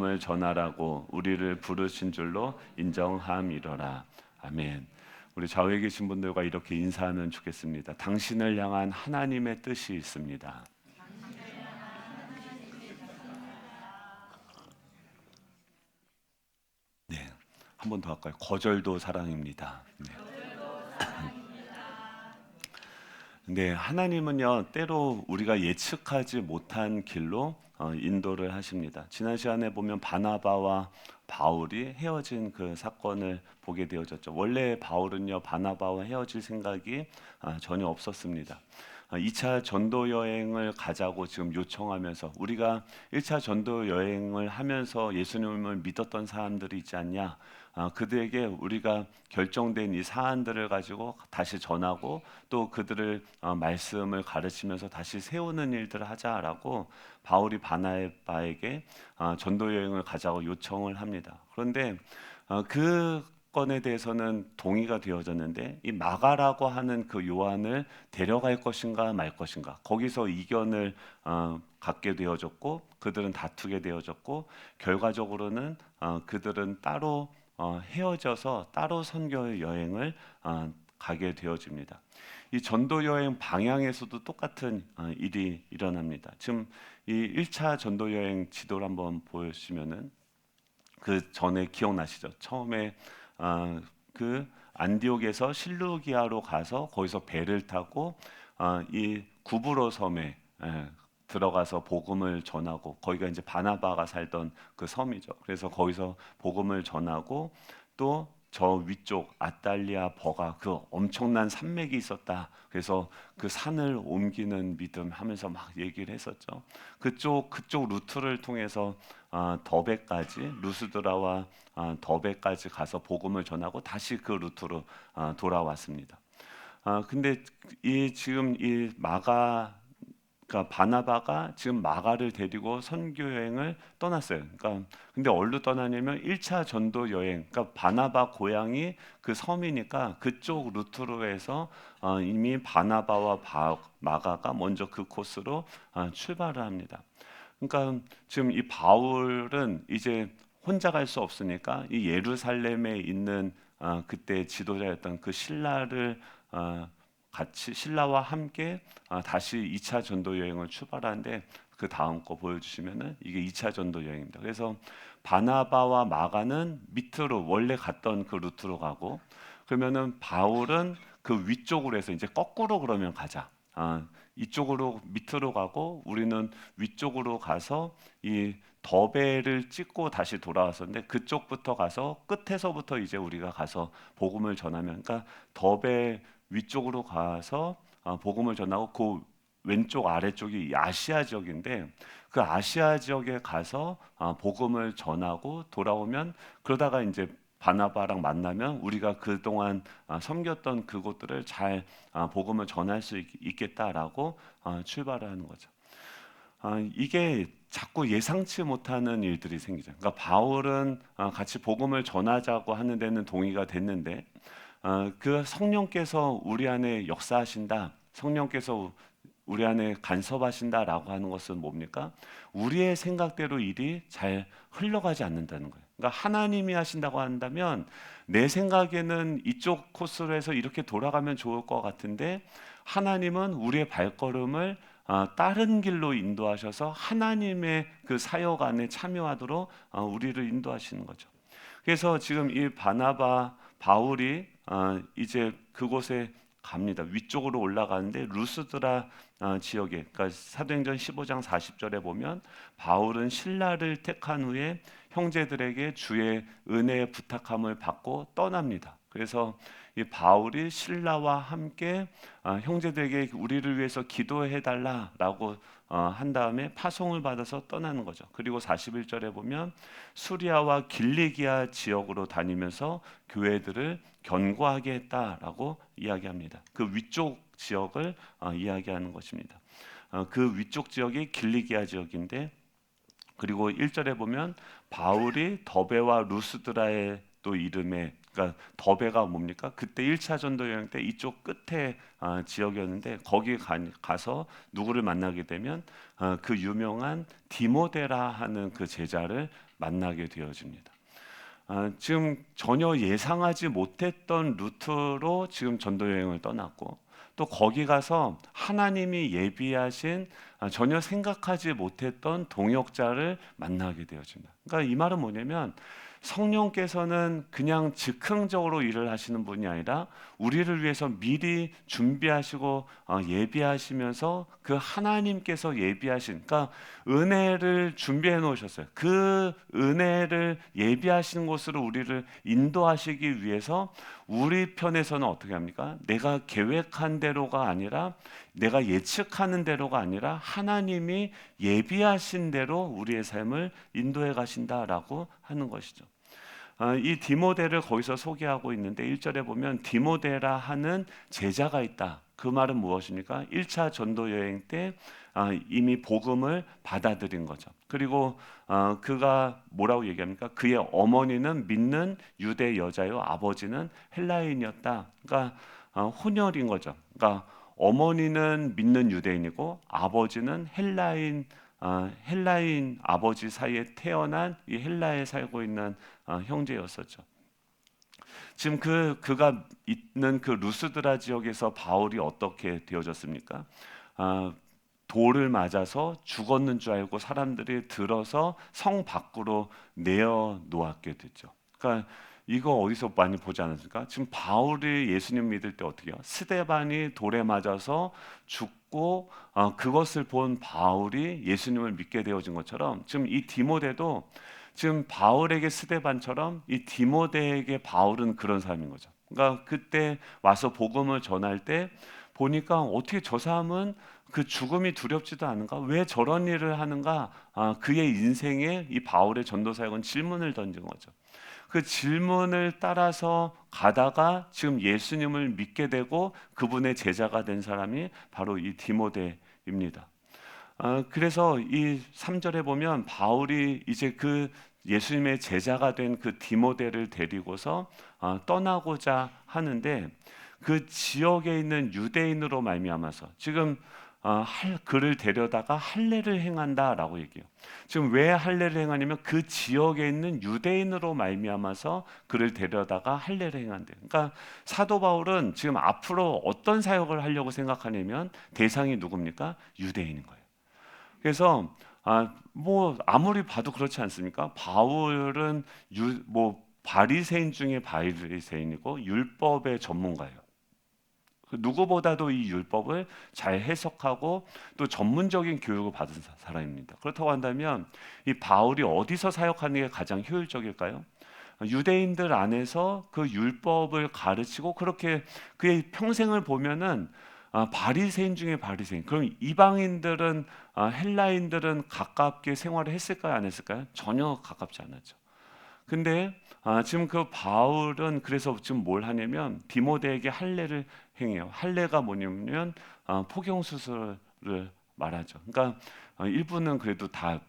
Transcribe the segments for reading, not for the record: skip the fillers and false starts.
복음을 전하라고 우리를 부르신 줄로 인정함이로라. 아멘. 우리 좌우에 계신 분들과 이렇게 인사하면 좋겠습니다. 당신을 향한 하나님의 뜻이 있습니다. 네, 한 번 더 할까요? 거절도 사랑입니다. 네. 네, 하나님은요 때로 우리가 예측하지 못한 길로 인도를 하십니다. 지난 시간에 보면 바나바와 바울이 헤어진 그 사건을 보게 되어졌죠. 원래 바울은요 바나바와 헤어질 생각이 전혀 없었습니다. 2차 전도 여행을 가자고 지금 요청하면서 우리가 1차 전도 여행을 하면서 예수님을 믿었던 사람들이 있지 않냐? 그들에게 우리가 결정된 이 사안들을 가지고 다시 전하고 또 그들을 말씀을 가르치면서 다시 세우는 일들을 하자라고 바울이 바나바에게 전도 여행을 가자고 요청을 합니다. 그런데 그 건에 대해서는 동의가 되어졌는데 이 마가라고 하는 그 요한을 데려갈 것인가 말 것인가 거기서 이견을 갖게 되어졌고 그들은 다투게 되어졌고 결과적으로는 그들은 따로 헤어져서 따로 선교 여행을 가게 되어집니다. 이 전도 여행 방향에서도 똑같은 일이 일어납니다. 지금 이 1차 전도 여행 지도를 한번 보시면은 그 전에 기억나시죠? 처음에 그 안디옥에서 실루기아로 가서 거기서 배를 타고 이 구브로 섬에 들어가서 복음을 전하고 거기가 이제 바나바가 살던 그 섬이죠. 그래서 거기서 복음을 전하고 또 저 위쪽 아달리아 버가 그 엄청난 산맥이 있었다. 그래서 그 산을 옮기는 믿음 하면서 막 얘기를 했었죠. 그쪽 루트를 통해서 더베까지 루스드라와 더베까지 가서 복음을 전하고 다시 그 루트로 돌아왔습니다. 근데 이 지금 이 마가 그러니까 바나바가 지금 마가를 데리고 선교 여행을 떠났어요. 그러니까 근데 어디로 떠나냐면 1차 전도 여행. 그러니까 바나바 고향이 그 섬이니까 그쪽 루트로 해서 이미 바나바와 마가가 먼저 그 코스로 출발을 합니다. 그러니까 지금 이 바울은 이제 혼자 갈 수 없으니까 이 예루살렘에 있는 그때 지도자였던 그 신라를 같이 신라와 함께 다시 2차 전도 여행을 출발하는데 그 다음 거 보여주시면은 이게 2차 전도 여행입니다. 그래서 바나바와 마가는 밑으로 원래 갔던 그 루트로 가고 그러면은 바울은 그 위쪽으로 해서 이제 거꾸로 그러면 가자. 이쪽으로 밑으로 가고 우리는 위쪽으로 가서 이 더베를 찍고 다시 돌아왔었는데 그쪽부터 가서 끝에서부터 이제 우리가 가서 복음을 전하면 그러니까 더베 위쪽으로 가서 복음을 전하고 그 왼쪽 아래쪽이 아시아 지역인데 그 아시아 지역에 가서 복음을 전하고 돌아오면 그러다가 이제 바나바랑 만나면 우리가 그동안 섬겼던 그곳들을 잘 복음을 전할 수 있겠다라고 출발을 하는 거죠. 이게 자꾸 예상치 못하는 일들이 생기죠. 그러니까 바울은 같이 복음을 전하자고 하는 데는 동의가 됐는데 그 성령께서 우리 안에 역사하신다. 성령께서 우리 안에 간섭하신다라고 하는 것은 뭡니까? 우리의 생각대로 일이 잘 흘러가지 않는다는 거예요. 그러니까 하나님이 하신다고 한다면 내 생각에는 이쪽 코스로 해서 이렇게 돌아가면 좋을 것 같은데 하나님은 우리의 발걸음을 다른 길로 인도하셔서 하나님의 그 사역 안에 참여하도록 우리를 인도하시는 거죠. 그래서 지금 이 바나바 바울이 이제 그곳에 갑니다. 위쪽으로 올라가는데 루스드라 지역에 그러니까 사도행전 15장 40절에 보면 바울은 신라를 택한 후에 형제들에게 주의 은혜의 부탁함을 받고 떠납니다. 그래서 이 바울이 신라와 함께 형제들에게 우리를 위해서 기도해 달라라고 한 다음에 파송을 받아서 떠나는 거죠. 그리고 41절에 보면 수리아와 길리기아 지역으로 다니면서 교회들을 견고하게 했다라고 이야기합니다. 그 위쪽 지역을 이야기하는 것입니다. 그 위쪽 지역이 길리기아 지역인데 그리고 1절에 보면 바울이 더베와 루스드라의 또 이름에 그러니까 더베가 뭡니까? 그때 1차 전도 여행 때 이쪽 끝에 지역이었는데 거기 가서 누구를 만나게 되면 그 유명한 디모데라 하는 그 제자를 만나게 되어집니다. 지금 전혀 예상하지 못했던 루트로 지금 전도 여행을 떠났고 또 거기 가서 하나님이 예비하신 전혀 생각하지 못했던 동역자를 만나게 되어집니다. 그러니까 이 말은 뭐냐면 성령께서는 그냥 즉흥적으로 일을 하시는 분이 아니라 우리를 위해서 미리 준비하시고 예비하시면서 그 하나님께서 예비하신 그러니까 은혜를 준비해 놓으셨어요. 그 은혜를 예비하신 곳으로 우리를 인도하시기 위해서 우리 편에서는 어떻게 합니까? 내가 계획한 대로가 아니라 내가 예측하는 대로가 아니라 하나님이 예비하신 대로 우리의 삶을 인도해 가신다라고 하는 것이죠. 이 디모데를 거기서 소개하고 있는데 1절에 보면 디모데라 하는 제자가 있다. 그 말은 무엇입니까? 1차 전도 여행 때 이미 복음을 받아들인 거죠. 그리고 그가 뭐라고 얘기합니까? 그의 어머니는 믿는 유대 여자요, 아버지는 헬라인이었다. 그러니까 혼혈인 거죠. 그러니까 어머니는 믿는 유대인이고 아버지는 헬라인 아버지 사이에 태어난 이 헬라에 살고 있는 형제였었죠. 지금 그가 있는 그 루스드라 지역에서 바울이 어떻게 되어졌습니까? 돌을 맞아서 죽었는 줄 알고 사람들이 들어서 성 밖으로 내어 놓았게 됐죠. 그러니까 이거 어디서 많이 보지 않았습니까? 지금 바울이 예수님 믿을 때 어떻게 해요? 스데반이 돌에 맞아서 죽고 그것을 본 바울이 예수님을 믿게 되어진 것처럼 지금 이 디모데도 지금 바울에게 스데반처럼 이 디모데에게 바울은 그런 사람인 거죠. 그러니까 그때 와서 복음을 전할 때 보니까 어떻게 저 사람은 그 죽음이 두렵지도 않은가? 왜 저런 일을 하는가? 그의 인생에 이 바울의 전도 사역은 질문을 던진 거죠. 그 질문을 따라서 가다가 지금 예수님을 믿게 되고 그분의 제자가 된 사람이 바로 이 디모데입니다. 그래서 이 3절에 보면 바울이 이제 그 예수님의 제자가 된 그 디모데를 데리고서 떠나고자 하는데 그 지역에 있는 유대인으로 말미암아서 지금 그를 데려다가 할례를 행한다라고 얘기해요. 지금 왜 할례를 행하냐면 그 지역에 있는 유대인으로 말미암아서 그를 데려다가 할례를 행한대요. 그러니까 사도 바울은 지금 앞으로 어떤 사역을 하려고 생각하냐면 대상이 누굽니까? 유대인인 거예요. 그래서 뭐 아무리 봐도 그렇지 않습니까? 바울은 바리새인 중에 바리새인이고 율법의 전문가예요. 누구보다도 이 율법을 잘 해석하고 또 전문적인 교육을 받은 사람입니다. 그렇다고 한다면 이 바울이 어디서 사역하는 게 가장 효율적일까요? 유대인들 안에서 그 율법을 가르치고 그렇게 그의 평생을 보면은 바리새인 중에 바리새인. 그럼 이방인들은 헬라인들은 가깝게 생활을 했을까요, 안 했을까요? 전혀 가깝지 않았죠. 근데 지금 그 바울은 그래서 지금 뭘 하냐면 디모데에게 할례를 행해요. 할례가 뭐냐면 포경 수술을 말하죠. 그러니까 일부는 그래도 다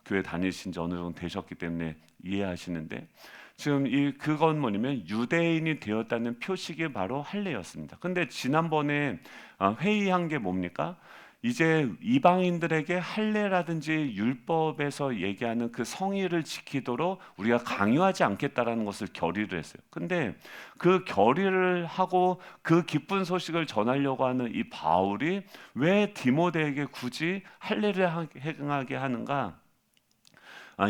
교회 다니신 지 어느 정도 되셨기 때문에 이해하시는데 지금 그건 뭐냐면 유대인이 되었다는 표식이 바로 할례였습니다. 근데 지난번에 회의한 게 뭡니까? 이제 이방인들에게 할례라든지 율법에서 얘기하는 그 성의를 지키도록 우리가 강요하지 않겠다라는 것을 결의를 했어요. 근데 그 결의를 하고 그 기쁜 소식을 전하려고 하는 이 바울이 왜 디모데에게 굳이 할례를 행하게 하는가?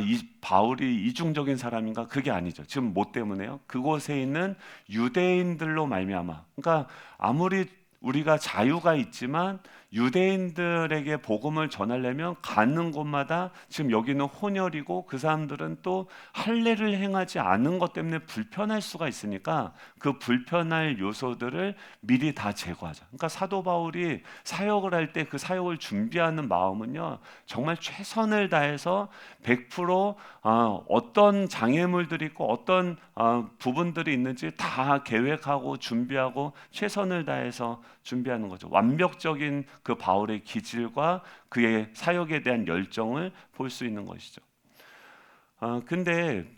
이 바울이 이중적인 사람인가? 그게 아니죠. 지금 뭐 때문에요? 그곳에 있는 유대인들로 말미암아. 그러니까 아무리 우리가 자유가 있지만 유대인들에게 복음을 전하려면 가는 곳마다 지금 여기는 혼혈이고 그 사람들은 또 할례를 행하지 않은 것 때문에 불편할 수가 있으니까 그 불편할 요소들을 미리 다 제거하자. 그러니까 사도 바울이 사역을 할 때 그 사역을 준비하는 마음은요 정말 최선을 다해서 100% 어떤 장애물들이 있고 어떤 부분들이 있는지 다 계획하고 준비하고 최선을 다해서 준비하는 거죠. 완벽적인 그 바울의 기질과 그의 사역에 대한 열정을 볼 수 있는 것이죠. 근데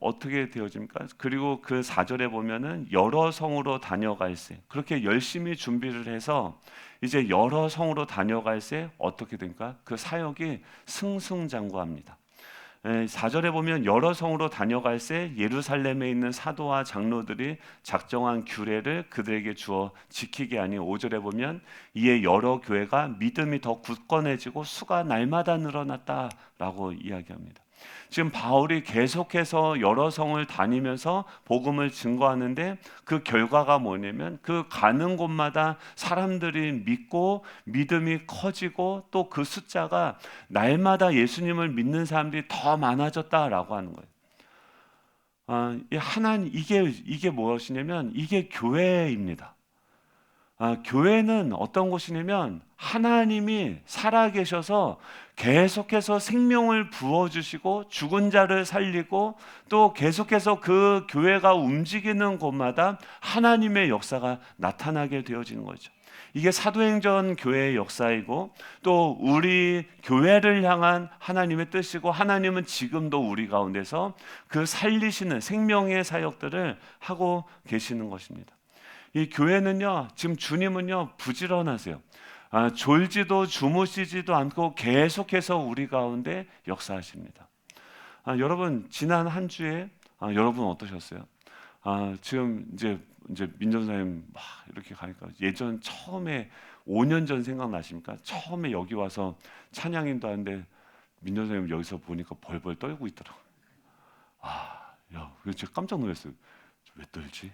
어떻게 되어집니까? 그리고 그 4절에 보면은 여러 성으로 다녀갈새 그렇게 열심히 준비를 해서 이제 여러 성으로 다녀갈새 어떻게 됩니까? 그 사역이 승승장구합니다. 4절에 보면 여러 성으로 다녀갈새 예루살렘에 있는 사도와 장로들이 작정한 규례를 그들에게 주어 지키게 하니 5절에 보면 이에 여러 교회가 믿음이 더 굳건해지고 수가 날마다 늘어났다라고 이야기합니다. 지금 바울이 계속해서 여러 성을 다니면서 복음을 증거하는데 그 결과가 뭐냐면 그 가는 곳마다 사람들이 믿고 믿음이 커지고 또 그 숫자가 날마다 예수님을 믿는 사람들이 더 많아졌다라고 하는 거예요. 하나님 이게 무엇이냐면 이게 교회입니다. 교회는 어떤 곳이냐면 하나님이 살아계셔서 계속해서 생명을 부어주시고 죽은 자를 살리고 또 계속해서 그 교회가 움직이는 곳마다 하나님의 역사가 나타나게 되어지는 거죠. 이게 사도행전 교회의 역사이고 또 우리 교회를 향한 하나님의 뜻이고 하나님은 지금도 우리 가운데서 그 살리시는 생명의 사역들을 하고 계시는 것입니다. 이 교회는요, 지금 주님은요 부지런하세요. 졸지도 주무시지도 않고 계속해서 우리 가운데 역사하십니다. 여러분 지난 한 주에 여러분 어떠셨어요? 지금 이제 민전사님 막 이렇게 가니까 예전 처음에 5년 전 생각나십니까? 처음에 여기 와서 찬양인도 하는데 민전사님 여기서 보니까 벌벌 떨고 있더라고요. 야, 제가 깜짝 놀랐어요. 왜 떨지?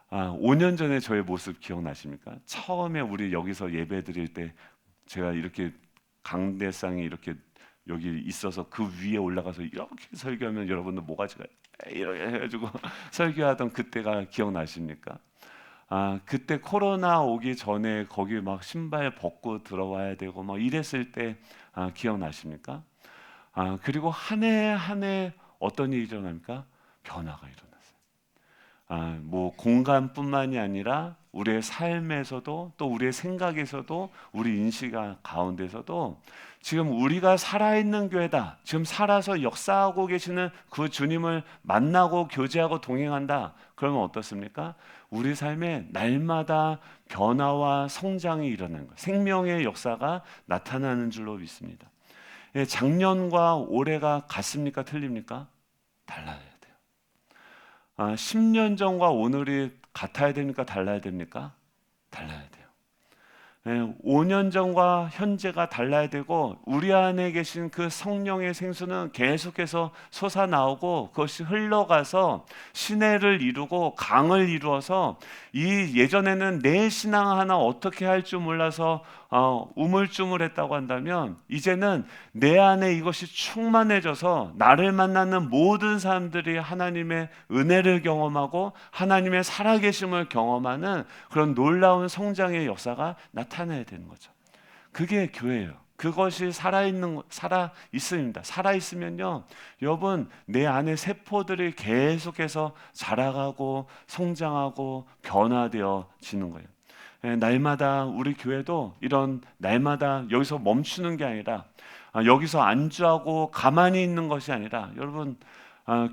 5년 전에 저의 모습 기억나십니까? 처음에 우리 여기서 예배 드릴 때 제가 이렇게 강대상이 이렇게 여기 있어서 그 위에 올라가서 이렇게 설교하면 여러분들 모가지가 이렇게 해가지고 설교하던 그때가 기억나십니까? 그때 코로나 오기 전에 거기 막 신발 벗고 들어와야 되고 막 이랬을 때 기억나십니까? 그리고 한 해 한 해 어떤 일이 일어납니까? 변화가 일어났어요. 뭐 공간뿐만이 아니라 우리의 삶에서도 또 우리의 생각에서도 우리 인식 가운데서도 지금 우리가 살아있는 교회다. 지금 살아서 역사하고 계시는 그 주님을 만나고 교제하고 동행한다. 그러면 어떻습니까? 우리 삶에 날마다 변화와 성장이 일어나는 거예요. 생명의 역사가 나타나는 줄로 믿습니다. 작년과 올해가 같습니까? 틀립니까? 달라야 돼요. 10년 전과 오늘이 같아야 됩니까? 달라야 됩니까? 달라야 돼요. 5년 전과 현재가 달라야 되고 우리 안에 계신 그 성령의 생수는 계속해서 솟아나오고 그것이 흘러가서 시내를 이루고 강을 이루어서 이 예전에는 내 신앙 하나 어떻게 할 줄 몰라서 우물쭈물했다고 한다면 이제는 내 안에 이것이 충만해져서 나를 만나는 모든 사람들이 하나님의 은혜를 경험하고 하나님의 살아계심을 경험하는 그런 놀라운 성장의 역사가 나타나야 되는 거죠. 그게 교회예요. 그것이 살아 있습니다. 살아 있으면요, 여러분 내 안에 세포들이 계속해서 자라가고 성장하고 변화되어지는 거예요. 날마다 우리 교회도 이런 날마다 여기서 멈추는 게 아니라 여기서 안주하고 가만히 있는 것이 아니라 여러분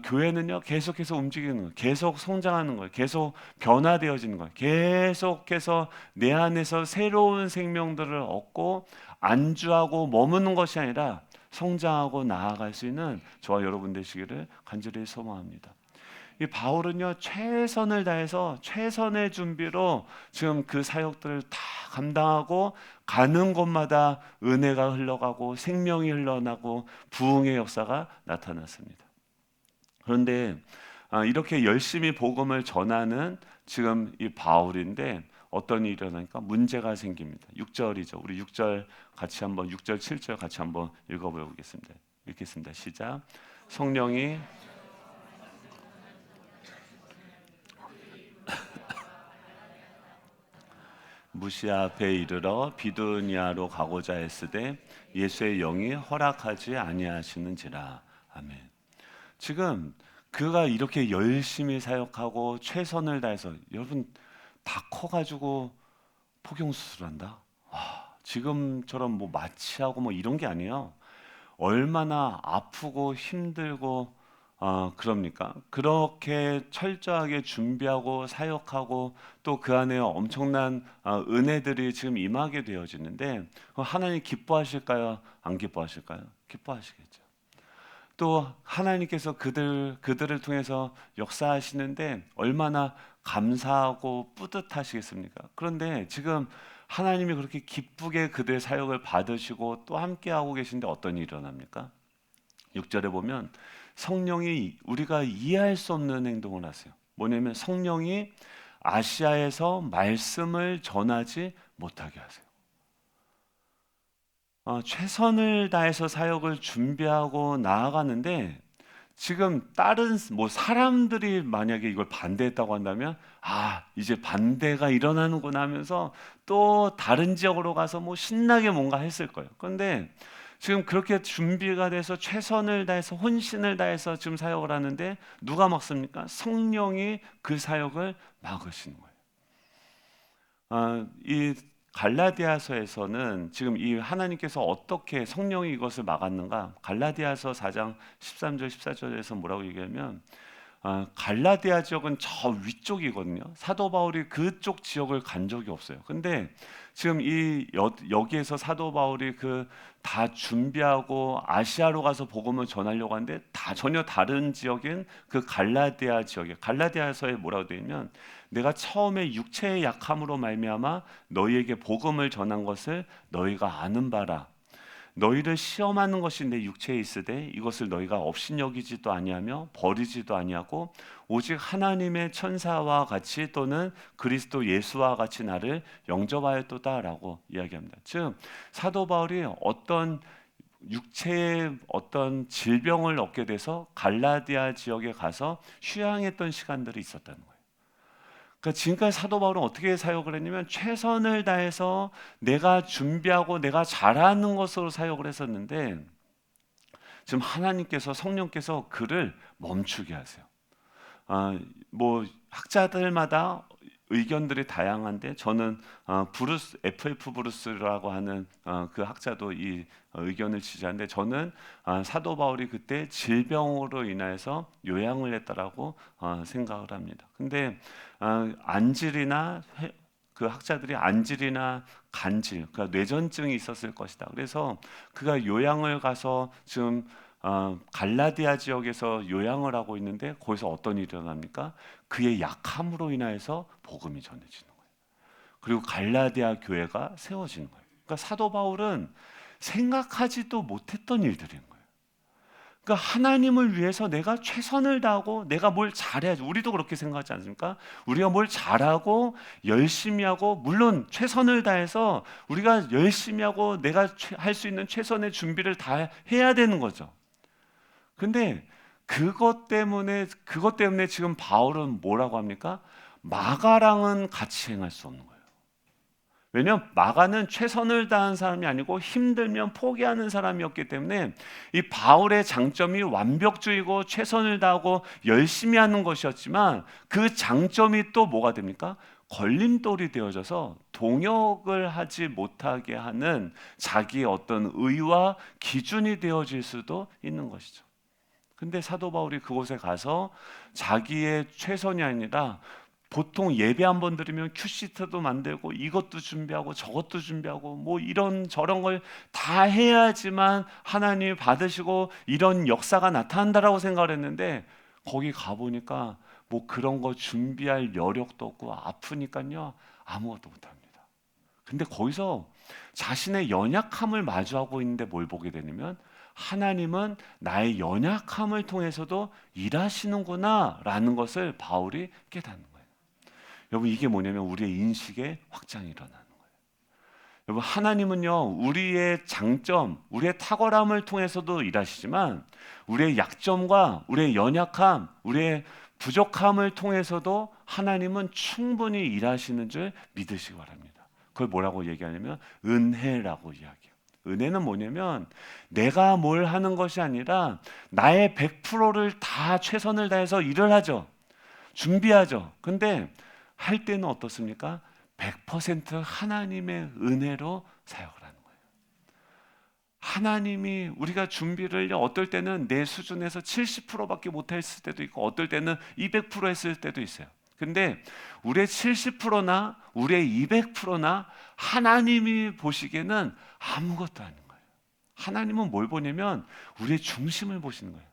교회는요 계속해서 움직이는 거예요. 계속 성장하는 거예요. 계속 변화되어지는 거예요. 계속해서 내 안에서 새로운 생명들을 얻고 안주하고 머무는 것이 아니라 성장하고 나아갈 수 있는 저와 여러분 되시기를 간절히 소망합니다. 이 바울은요 최선을 다해서 최선의 준비로 지금 그 사역들을 다 감당하고 가는 곳마다 은혜가 흘러가고 생명이 흘러나고 부흥의 역사가 나타났습니다. 그런데 이렇게 열심히 복음을 전하는 지금 이 바울인데 어떤 일이 일어나니까 문제가 생깁니다. 6절이죠. 우리 6절 같이 한번 6절 7절 같이 한번 읽어보겠습니다. 읽겠습니다. 시작. 성령이 무시아 앞에 이르러 비두니아로 가고자 했으되 예수의 영이 허락하지 아니하시는지라. 아멘. 지금 그가 이렇게 열심히 사역하고 최선을 다해서 여러분 다 커가지고 포경수술한다? 지금처럼 뭐 마취하고 뭐 이런 게 아니에요. 얼마나 아프고 힘들고 그럽니까? 그렇게 철저하게 준비하고 사역하고 또 그 안에 엄청난 은혜들이 지금 임하게 되어지는데 하나님 기뻐하실까요? 안 기뻐하실까요? 기뻐하시겠죠. 또 하나님께서 그들을 통해서 역사하시는데 얼마나 감사하고 뿌듯하시겠습니까? 그런데 지금 하나님이 그렇게 기쁘게 그들의 사역을 받으시고 또 함께하고 계신데 어떤 일이 일어납니까? 6절에 보면 성령이 우리가 이해할 수 없는 행동을 하세요. 뭐냐면 성령이 아시아에서 말씀을 전하지 못하게 하세요. 최선을 다해서 사역을 준비하고 나아가는데 지금 다른 뭐 사람들이 만약에 이걸 반대했다고 한다면 이제 반대가 일어나는구나 하면서 또 다른 지역으로 가서 뭐 신나게 뭔가 했을 거예요. 그런데 지금 그렇게 준비가 돼서 최선을 다해서 혼신을 다해서 지금 사역을 하는데 누가 막습니까? 성령이 그 사역을 막으시는 거예요. 이 갈라디아서에서는 지금 이 하나님께서 어떻게 성령이 이것을 막았는가? 갈라디아서 4장 13절 14절에서 뭐라고 얘기하면 갈라디아 지역은 저 위쪽이거든요. 사도 바울이 그쪽 지역을 간 적이 없어요. 근데 지금 여기에서 사도 바울이 그 다 준비하고 아시아로 가서 복음을 전하려고 하는데 다 전혀 다른 지역인 그 갈라디아 지역에 갈라디아서에 뭐라고 되어 있냐면 내가 처음에 육체의 약함으로 말미암아 너희에게 복음을 전한 것을 너희가 아는 바라. 너희를 시험하는 것이 내 육체에 있으되 이것을 너희가 업신여기지도 아니하며 버리지도 아니하고 오직 하나님의 천사와 같이 또는 그리스도 예수와 같이 나를 영접하였도다라고 이야기합니다. 즉 사도 바울이 어떤 육체의 어떤 질병을 얻게 돼서 갈라디아 지역에 가서 휴양했던 시간들이 있었다는 거예요. 그러니까 지금까지 사도 바울은 어떻게 사역을 했냐면 최선을 다해서 내가 준비하고 내가 잘하는 것으로 사역을 했었는데 지금 하나님께서 성령께서 그를 멈추게 하세요. 뭐 학자들마다 의견들이 다양한데 저는 브루스 FF 브루스라고 하는 그 학자도 이 의견을 지지하는데 저는 사도 바울이 그때 질병으로 인해서 요양을 했다라고 생각을 합니다. 근데 안질이나 그 학자들이 안질이나 간질, 그러니까 뇌전증이 있었을 것이다. 그래서 그가 요양을 가서 지금 갈라디아 지역에서 요양을 하고 있는데 거기서 어떤 일이 일어납니까? 그의 약함으로 인하여서 복음이 전해지는 거예요. 그리고 갈라디아 교회가 세워지는 거예요. 그러니까 사도 바울은 생각하지도 못했던 일들인 거예요. 그러니까 하나님을 위해서 내가 최선을 다하고 내가 뭘 잘해야지. 우리도 그렇게 생각하지 않습니까? 우리가 뭘 잘하고 열심히 하고 물론 최선을 다해서 우리가 열심히 하고 내가 할 수 있는 최선의 준비를 다 해야 되는 거죠. 근데 그것 때문에 지금 바울은 뭐라고 합니까? 마가랑은 같이 행할 수 없는 거예요. 왜냐하면 마가는 최선을 다한 사람이 아니고 힘들면 포기하는 사람이었기 때문에 이 바울의 장점이 완벽주의고 최선을 다하고 열심히 하는 것이었지만 그 장점이 또 뭐가 됩니까? 걸림돌이 되어져서 동역을 하지 못하게 하는 자기의 어떤 의와 기준이 되어질 수도 있는 것이죠. 근데 사도 바울이 그곳에 가서 자기의 최선이 아니라 보통 예배 한 번 드리면 큐시트도 만들고 이것도 준비하고 저것도 준비하고 뭐 이런 저런 걸 다 해야지만 하나님이 받으시고 이런 역사가 나타난다라고 생각을 했는데 거기 가보니까 뭐 그런 거 준비할 여력도 없고 아프니까요 아무것도 못합니다. 근데 거기서 자신의 연약함을 마주하고 있는데 뭘 보게 되냐면 하나님은 나의 연약함을 통해서도 일하시는구나 라는 것을 바울이 깨닫는 거예요. 여러분 이게 뭐냐면 우리의 인식의 확장이 일어나는 거예요. 여러분 하나님은요 우리의 장점, 우리의 탁월함을 통해서도 일하시지만 우리의 약점과 우리의 연약함, 우리의 부족함을 통해서도 하나님은 충분히 일하시는 줄 믿으시기 바랍니다. 그걸 뭐라고 얘기하냐면 은혜라고 이야기해요. 은혜는 뭐냐면 내가 뭘 하는 것이 아니라 나의 100%를 다 최선을 다해서 일을 하죠. 준비하죠. 근데 할 때는 어떻습니까? 100% 하나님의 은혜로 사역을 하는 거예요. 하나님이 우리가 준비를 어떨 때는 내 수준에서 70%밖에 못했을 때도 있고 어떨 때는 200% 했을 때도 있어요. 근데 우리의 70%나 우리의 200%나 하나님이 보시기에는 아무것도 아닌 거예요. 하나님은 뭘 보냐면 우리의 중심을 보시는 거예요.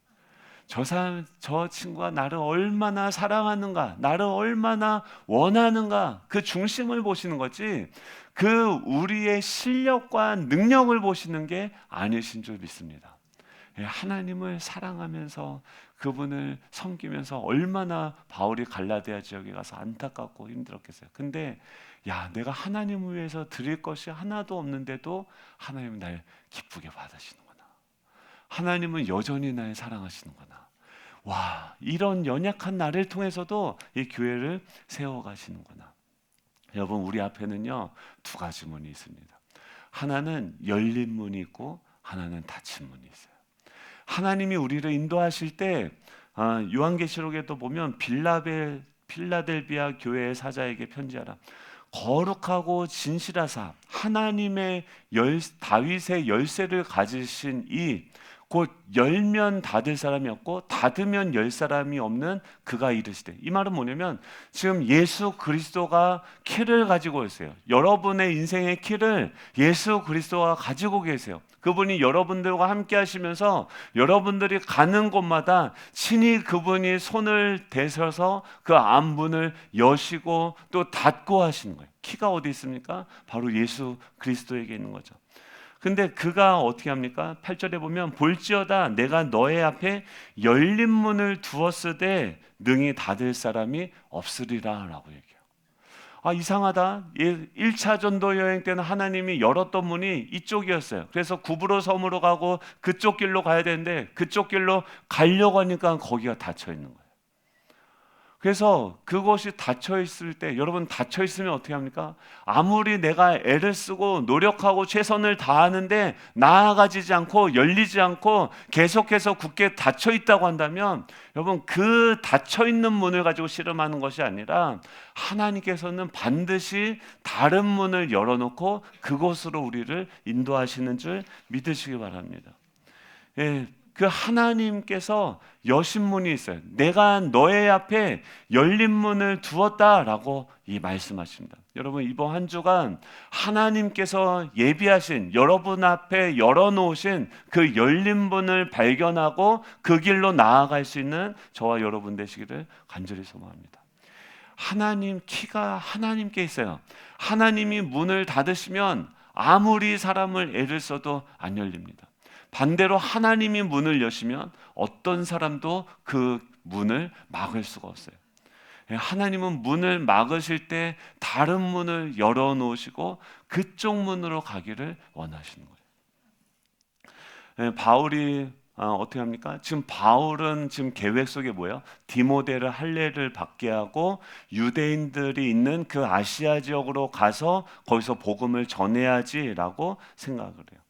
저 사람, 저 친구가 나를 얼마나 사랑하는가, 나를 얼마나 원하는가, 그 중심을 보시는 거지, 그 우리의 실력과 능력을 보시는 게 아니신 줄 믿습니다. 하나님을 사랑하면서 그분을 섬기면서 얼마나 바울이 갈라디아 지역에 가서 안타깝고 힘들었겠어요. 근데 야, 내가 하나님을 위해서 드릴 것이 하나도 없는데도 하나님은 날 기쁘게 받으시는구나. 하나님은 여전히 날 사랑하시는구나. 와, 이런 연약한 나를 통해서도 이 교회를 세워가시는구나. 여러분, 우리 앞에는요, 두 가지 문이 있습니다. 하나는 열린 문이 있고 하나는 닫힌 문이 있어요. 하나님이 우리를 인도하실 때 요한계시록에도 보면 필라델비아 교회의 사자에게 편지하라. 거룩하고 진실하사 하나님의 다윗의 열쇠를 가지신 이 곧 열면 닫을 사람이 없고 닫으면 열 사람이 없는 그가 이르시되, 이 말은 뭐냐면 지금 예수 그리스도가 키를 가지고 있어요. 여러분의 인생의 키를 예수 그리스도가 가지고 계세요. 그분이 여러분들과 함께 하시면서 여러분들이 가는 곳마다 친히 그분이 손을 대셔서 그 앞문을 여시고 또 닫고 하시는 거예요. 키가 어디 있습니까? 바로 예수 그리스도에게 있는 거죠. 근데 그가 어떻게 합니까? 8절에 보면 볼지어다 내가 너의 앞에 열린 문을 두었으되 능히 닫을 사람이 없으리라 라고 얘기해요. 이상하다. 1차 전도 여행 때는 하나님이 열었던 문이 이쪽이었어요. 그래서 구브로 섬으로 가고 그쪽 길로 가야 되는데 그쪽 길로 가려고 하니까 거기가 닫혀 있는 거예요. 그래서 그것이 닫혀 있을 때, 여러분 닫혀 있으면 어떻게 합니까? 아무리 내가 애를 쓰고 노력하고 최선을 다하는데 나아가지지 않고 열리지 않고 계속해서 굳게 닫혀 있다고 한다면, 여러분 그 닫혀 있는 문을 가지고 씨름하는 것이 아니라 하나님께서는 반드시 다른 문을 열어놓고 그곳으로 우리를 인도하시는 줄 믿으시기 바랍니다. 예, 그 하나님께서 여신 문이 있어요. 내가 너의 앞에 열린 문을 두었다라고 이 말씀하십니다. 여러분 이번 한 주간 하나님께서 예비하신 여러분 앞에 열어놓으신 그 열린 문을 발견하고 그 길로 나아갈 수 있는 저와 여러분 되시기를 간절히 소망합니다. 하나님 키가 하나님께 있어요. 하나님이 문을 닫으시면 아무리 사람을 애를 써도 안 열립니다. 반대로 하나님이 문을 여시면 어떤 사람도 그 문을 막을 수가 없어요. 하나님은 문을 막으실 때 다른 문을 열어놓으시고 그쪽 문으로 가기를 원하시는 거예요. 바울이 어떻게 합니까? 지금 바울은 지금 계획 속에 뭐예요? 디모데를 할례를 받게 하고 유대인들이 있는 그 아시아 지역으로 가서 거기서 복음을 전해야지라고 생각을 해요.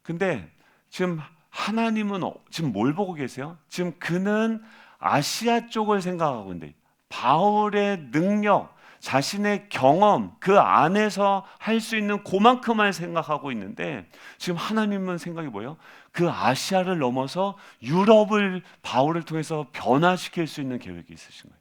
근데 지금 하나님은 지금 뭘 보고 계세요? 지금 그는 아시아 쪽을 생각하고 있는데 바울의 능력, 자신의 경험 그 안에서 할 수 있는 그만큼만 생각하고 있는데 지금 하나님은 생각이 뭐예요? 그 아시아를 넘어서 유럽을 바울을 통해서 변화시킬 수 있는 계획이 있으신 거예요.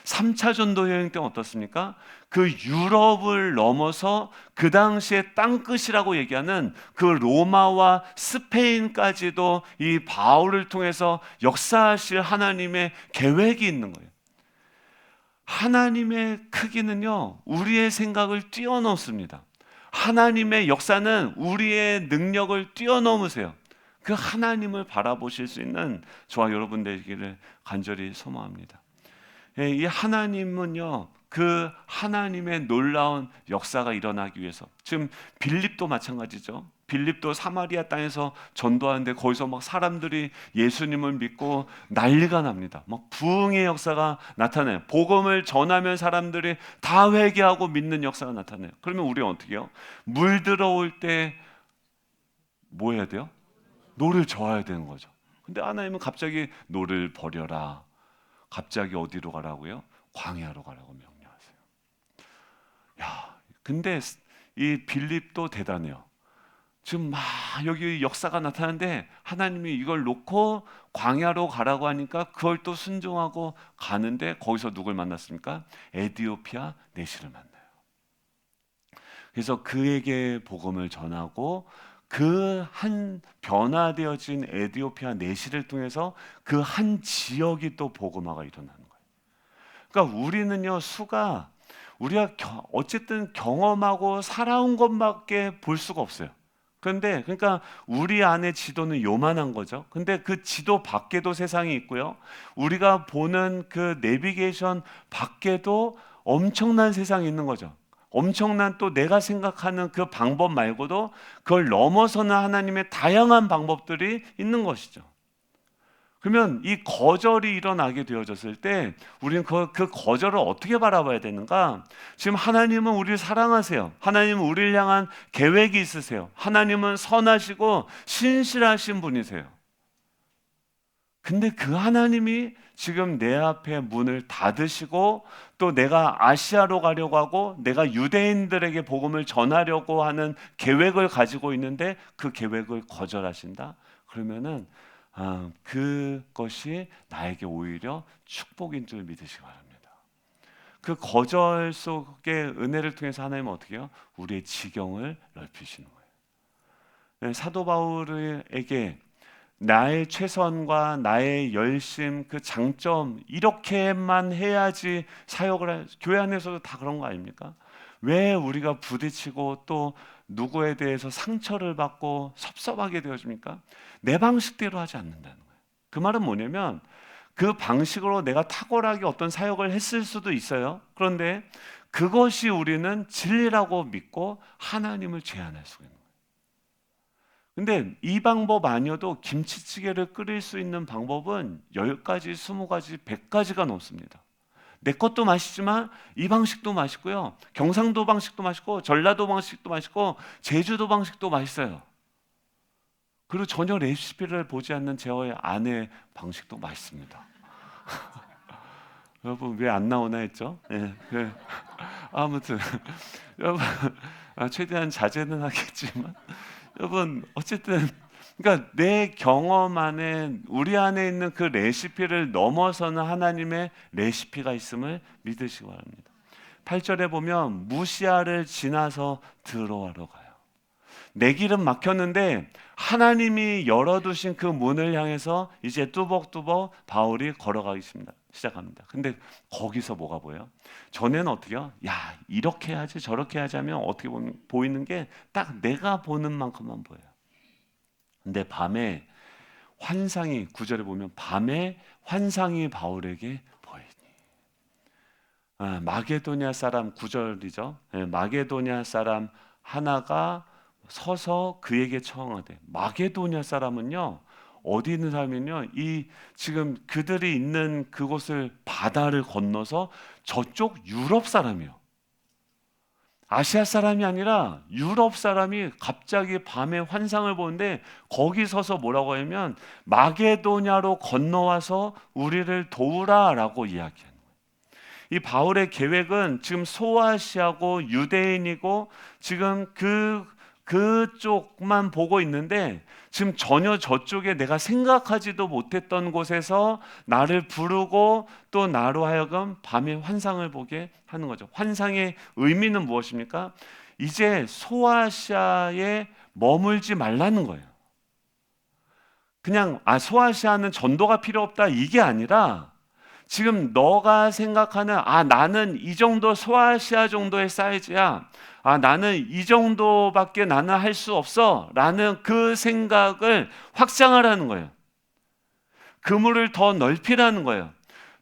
3차 전도 여행 때는 어떻습니까? 그 유럽을 넘어서 그 당시에 땅끝이라고 얘기하는 그 로마와 스페인까지도 이 바울을 통해서 역사하실 하나님의 계획이 있는 거예요. 하나님의 크기는요, 우리의 생각을 뛰어넘습니다. 하나님의 역사는 우리의 능력을 뛰어넘으세요. 그 하나님을 바라보실 수 있는 저와 여러분 되기를 간절히 소망합니다. 이 하나님은요, 그 하나님의 놀라운 역사가 일어나기 위해서 지금 빌립도 마찬가지죠. 빌립도 사마리아 땅에서 전도하는데 거기서 막 사람들이 예수님을 믿고 난리가 납니다. 막 부흥의 역사가 나타나요. 복음을 전하면 사람들이 다 회개하고 믿는 역사가 나타나요. 그러면 우리는 어떻게 해요? 물 들어올 때 뭐 해야 돼요? 노를 저어야 되는 거죠. 근데 하나님은 갑자기 노를 버려라. 갑자기 어디로 가라고요? 광야로 가라고 명령하세요. 야, 근데 이 빌립도 대단해요. 지금 막 여기 역사가 나타나는데 하나님이 이걸 놓고 광야로 가라고 하니까 그걸 또 순종하고 가는데 거기서 누굴 만났습니까? 에디오피아 내시를 만나요. 그래서 그에게 복음을 전하고 그 한 변화되어진 에디오피아 내시를 통해서 그 한 지역이 또 복음화가 일어나는 거예요. 그러니까 우리는요, 수가 우리가 어쨌든 경험하고 살아온 것밖에 볼 수가 없어요. 그런데 그러니까 우리 안에 지도는 요만한 거죠. 근데 그 지도 밖에도 세상이 있고요. 우리가 보는 그 내비게이션 밖에도 엄청난 세상이 있는 거죠. 엄청난 또 내가 생각하는 그 방법 말고도 그걸 넘어서는 하나님의 다양한 방법들이 있는 것이죠. 그러면 이 거절이 일어나게 되어졌을 때 우리는 그 거절을 어떻게 바라봐야 되는가? 지금 하나님은 우리를 사랑하세요. 하나님은 우리를 향한 계획이 있으세요. 하나님은 선하시고 신실하신 분이세요. 근데 그 하나님이 지금 내 앞에 문을 닫으시고 또 내가 아시아로 가려고 하고 내가 유대인들에게 복음을 전하려고 하는 계획을 가지고 있는데 그 계획을 거절하신다? 그러면은 그것이 나에게 오히려 축복인 줄 믿으시기 바랍니다. 그 거절 속의 은혜를 통해서 하나님은 어떻게 해요? 우리의 지경을 넓히시는 거예요. 네, 사도 바울에게 나의 최선과 나의 열심, 그 장점 이렇게만 해야지 사역을 교회 안에서도 다 그런 거 아닙니까? 왜 우리가 부딪히고 또 누구에 대해서 상처를 받고 섭섭하게 되어집니까? 내 방식대로 하지 않는다는 거예요. 그 말은 뭐냐면 그 방식으로 내가 탁월하게 어떤 사역을 했을 수도 있어요. 그런데 그것이 우리는 진리라고 믿고 하나님을 제한할 수가 있는 거예요. 근데 이 방법 아니어도 김치찌개를 끓일 수 있는 방법은 10가지, 20가지, 100가지가 넘습니다. 내 것도 맛있지만 이 방식도 맛있고요. 경상도 방식도 맛있고 전라도 방식도 맛있고 제주도 방식도 맛있어요. 그리고 전혀 레시피를 보지 않는 저의 아내 방식도 맛있습니다. 여러분 왜 안 나오나 했죠? 네, 아무튼 여러분 최대한 자제는 하겠지만 여러분 어쨌든 그러니까 내 경험 안에 우리 안에 있는 그 레시피를 넘어서는 하나님의 레시피가 있음을 믿으시기 바랍니다. 8절에 보면 무시아를 지나서 들어와러 가요. 내 길은 막혔는데 하나님이 열어두신 그 문을 향해서 이제 뚜벅뚜벅 바울이 걸어가기 시작합니다. 근데 거기서 뭐가 보여요? 전에는 어떻게요? 야 이렇게 해야지 저렇게 해야지 하면 어떻게 보이는 게 딱 내가 보는 만큼만 보여요. 근데 밤에 환상이 9절에 보면 밤에 환상이 바울에게 보이니 마게도냐 사람 9절이죠. 마게도냐 사람 하나가 서서 그에게 청하되 마게도냐 사람은요 어디 있는 사람이면요 이 지금 그들이 있는 그곳을 바다를 건너서 저쪽 유럽 사람이요. 아시아 사람이 아니라 유럽 사람이 갑자기 밤에 환상을 보는데 거기 서서 뭐라고 하면 마게도냐로 건너와서 우리를 도우라라고 이야기해요. 이 바울의 계획은 지금 소아시아고 유대인이고 지금 그쪽만 보고 있는데 지금 전혀 저쪽에 내가 생각하지도 못했던 곳에서 나를 부르고 또 나로 하여금 밤에 환상을 보게 하는 거죠. 환상의 의미는 무엇입니까? 이제 소아시아에 머물지 말라는 거예요. 그냥 소아시아는 전도가 필요 없다 이게 아니라 지금 너가 생각하는 나는 이 정도 소아시아 정도의 사이즈야. 나는 이 정도밖에 나는 할 수 없어. 라는 그 생각을 확장하라는 거예요. 그물을 더 넓히라는 거예요.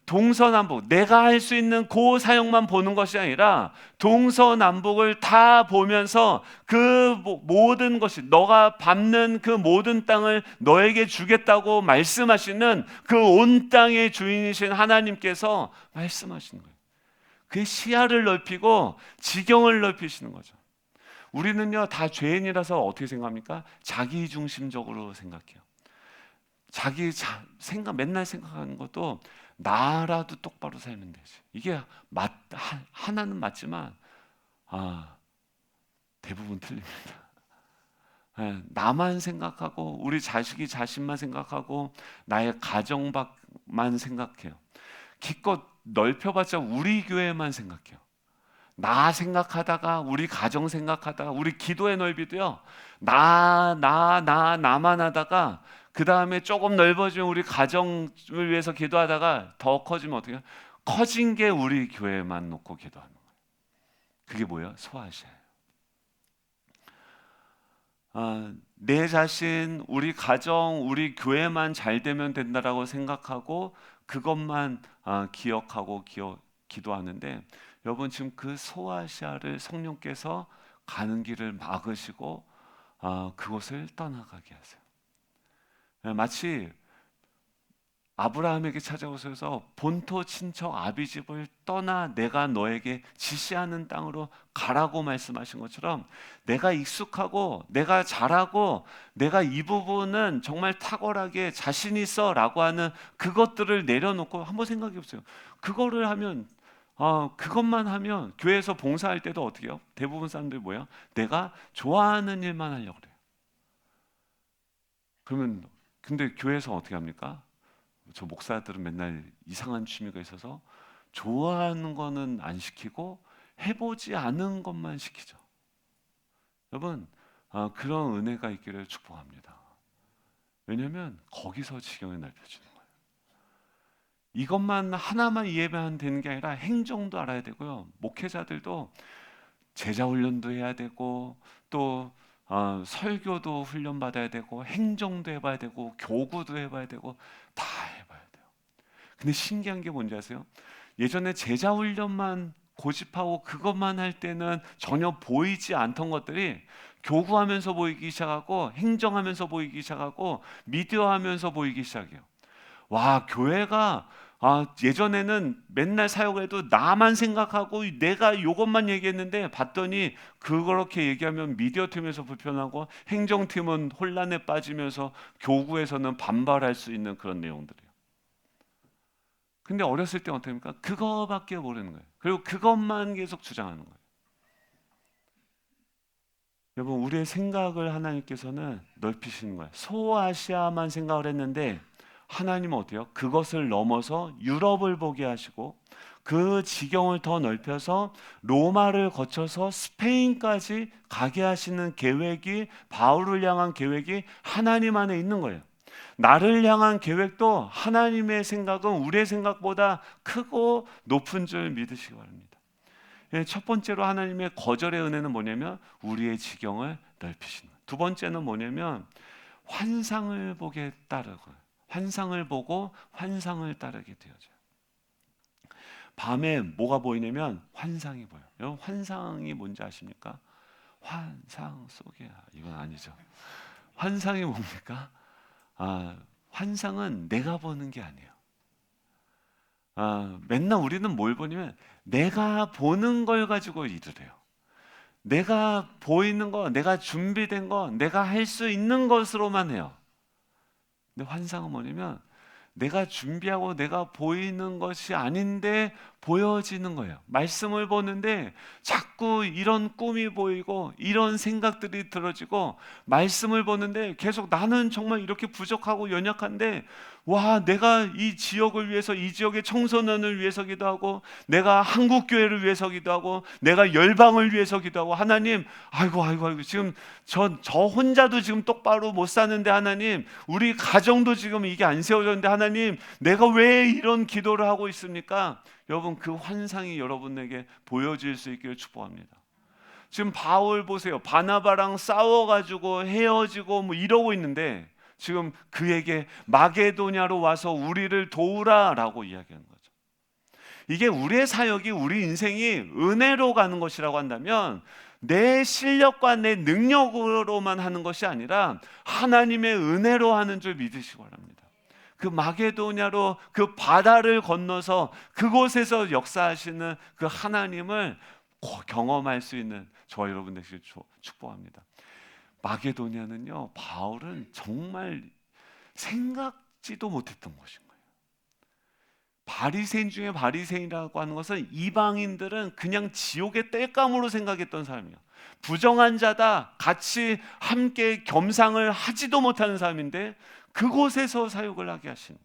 동서남북 내가 할 수 있는 그 사역만 보는 것이 아니라 동서남북을 다 보면서 그 모든 것이 너가 밟는 그 모든 땅을 너에게 주겠다고 말씀하시는 그 온 땅의 주인이신 하나님께서 말씀하시는 거예요. 그 시야를 넓히고 지경을 넓히시는 거죠. 우리는요 다 죄인이라서 어떻게 생각합니까? 자기중심적으로 생각해요. 맨날 생각하는 것도 나라도 똑바로 살면 되지. 이게 하나는 맞지만 대부분 틀립니다. 나만 생각하고 우리 자식이 자신만 생각하고 나의 가정만 생각해요. 기껏 넓혀봤자 우리 교회만 생각해요. 나 생각하다가, 우리 가정 생각하다가, 우리 기도의 넓이도요, 나만 하다가 그 다음에 조금 넓어지면 우리 가정을 위해서 기도하다가 더 커지면 어떻게 해요? 커진 게 우리 교회만 놓고 기도하는 거예요. 그게 뭐예요? 소아시아예요. 내 자신, 우리 가정, 우리 교회만 잘 되면 된다라고 생각하고 그것만 기억하고 기도하는데, 여러분 지금 그 소아시아를 성령께서 가는 길을 막으시고 그곳을 떠나가게 하세요. 마치 아브라함에게 찾아오셔서 본토 친척 아비집을 떠나 내가 너에게 지시하는 땅으로 가라고 말씀하신 것처럼, 내가 익숙하고 내가 잘하고 내가 이 부분은 정말 탁월하게 자신 있어 라고 하는 그것들을 내려놓고 한번 생각해 보세요. 그거를 하면 그것만 하면 교회에서 봉사할 때도 어떻게 해요? 대부분 사람들이 뭐예요? 내가 좋아하는 일만 하려고 그래요. 그러면 근데 교회에서 어떻게 합니까? 저 목사들은 맨날 이상한 취미가 있어서 좋아하는 거는 안 시키고 해보지 않은 것만 시키죠. 여러분 그런 은혜가 있기를 축복합니다. 왜냐하면 거기서 지경이 넓혀지는 거예요. 이것만 하나만 이해하면 되는 게 아니라 행정도 알아야 되고요. 목회자들도 제자 훈련도 해야 되고, 또 설교도 훈련 받아야 되고, 행정도 해봐야 되고, 교구도 해봐야 되고, 다 해봐야 돼요. 근데 신기한 게 뭔지 아세요? 예전에 제자 훈련만 고집하고 그것만 할 때는 전혀 보이지 않던 것들이 교구하면서 보이기 시작하고, 행정하면서 보이기 시작하고, 미디어하면서 보이기 시작해요. 와, 교회가 예전에는 맨날 사역을 해도 나만 생각하고 내가 이것만 얘기했는데, 봤더니 그렇게 얘기하면 미디어 팀에서 불편하고 행정팀은 혼란에 빠지면서 교구에서는 반발할 수 있는 그런 내용들이에요. 근데 어렸을 때 어떻게 합니까? 그거밖에 모르는 거예요. 그리고 그것만 계속 주장하는 거예요. 여러분, 우리의 생각을 하나님께서는 넓히시는 거예요. 소아시아만 생각을 했는데 하나님은 어때요? 그것을 넘어서 유럽을 보게 하시고, 그 지경을 더 넓혀서 로마를 거쳐서 스페인까지 가게 하시는 계획이, 바울을 향한 계획이 하나님 안에 있는 거예요. 나를 향한 계획도 하나님의 생각은 우리의 생각보다 크고 높은 줄 믿으시기 바랍니다. 첫 번째로 하나님의 거절의 은혜는 뭐냐면 우리의 지경을 넓히시는 거예요. 두 번째는 뭐냐면 환상을 보게 따르고, 환상을 보고 환상을 따르게 되어져요. 밤에 뭐가 보이냐면 환상이 보여요. 여러분, 환상이 뭔지 아십니까? 환상 속에, 이건 아니죠. 환상이 뭡니까? 환상은 내가 보는 게 아니에요. 맨날 우리는 뭘 보냐면 내가 보는 걸 가지고 일을 해요. 내가 보이는 거, 내가 준비된 거, 내가 할 수 있는 것으로만 해요. 근데 환상은 뭐냐면 내가 준비하고 내가 보이는 것이 아닌데 보여지는 거예요. 말씀을 보는데 자꾸 이런 꿈이 보이고 이런 생각들이 들어지고, 말씀을 보는데 계속 나는 정말 이렇게 부족하고 연약한데, 와, 내가 이 지역을 위해서, 이 지역의 청소년을 위해서 기도하고, 내가 한국 교회를 위해서 기도하고, 내가 열방을 위해서 기도하고, 하나님, 아이고 지금 저 혼자도 지금 똑바로 못 사는데, 하나님, 우리 가정도 지금 이게 안 세워졌는데, 하나님, 내가 왜 이런 기도를 하고 있습니까? 여러분, 그 환상이 여러분에게 보여질 수 있기를 축복합니다. 지금 바울 보세요. 바나바랑 싸워가지고 헤어지고 뭐 이러고 있는데, 지금 그에게 마게도냐로 와서 우리를 도우라라고 이야기하는 거죠. 이게 우리의 사역이, 우리 인생이 은혜로 가는 것이라고 한다면 내 실력과 내 능력으로만 하는 것이 아니라 하나님의 은혜로 하는 줄 믿으시기 바랍니다. 그 마게도냐로 그 바다를 건너서 그곳에서 역사하시는 그 하나님을 경험할 수 있는 저와 여러분 되시길 축복합니다. 마게도냐는요, 바울은 정말 생각지도 못했던 것인 거예요. 바리새인 중에 바리새인이라고 하는 것은 이방인들은 그냥 지옥의 땔감으로 생각했던 사람이에요. 부정한 자다, 같이 함께 겸상을 하지도 못하는 사람인데 그곳에서 사역을 하게 하시는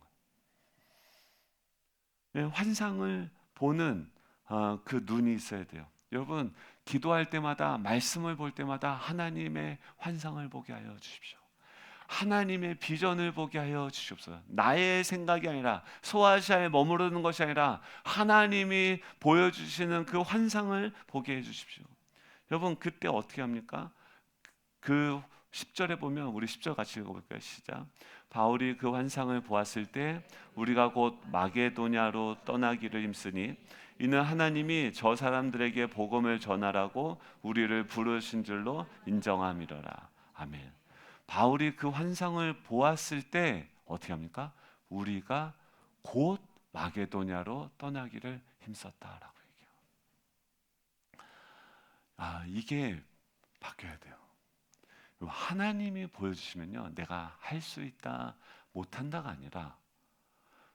거예요. 환상을 보는 그 눈이 있어야 돼요. 여러분, 기도할 때마다 말씀을 볼 때마다 하나님의 환상을 보게 하여 주십시오. 하나님의 비전을 보게 하여 주시옵소서. 나의 생각이 아니라 소아시아에 머무르는 것이 아니라 하나님이 보여주시는 그 환상을 보게 해 주십시오. 여러분, 그때 어떻게 합니까? 그 10절에 보면, 우리 10절 같이 읽어볼까요? 시작. 바울이 그 환상을 보았을 때 우리가 곧 마게도냐로 떠나기를 힘쓰니 이는 하나님이 저 사람들에게 복음을 전하라고 우리를 부르신 줄로 인정함이로라. 아멘. 바울이 그 환상을 보았을 때 어떻게 합니까? 우리가 곧 마게도냐로 떠나기를 힘썼다라고 얘기해요. 이게 바뀌어야 돼요. 하나님이 보여주시면요, 내가 할 수 있다, 못한다가 아니라,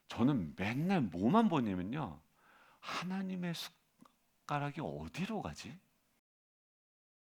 저는 맨날 뭐만 보냐면요, 하나님의 숟가락이 어디로 가지?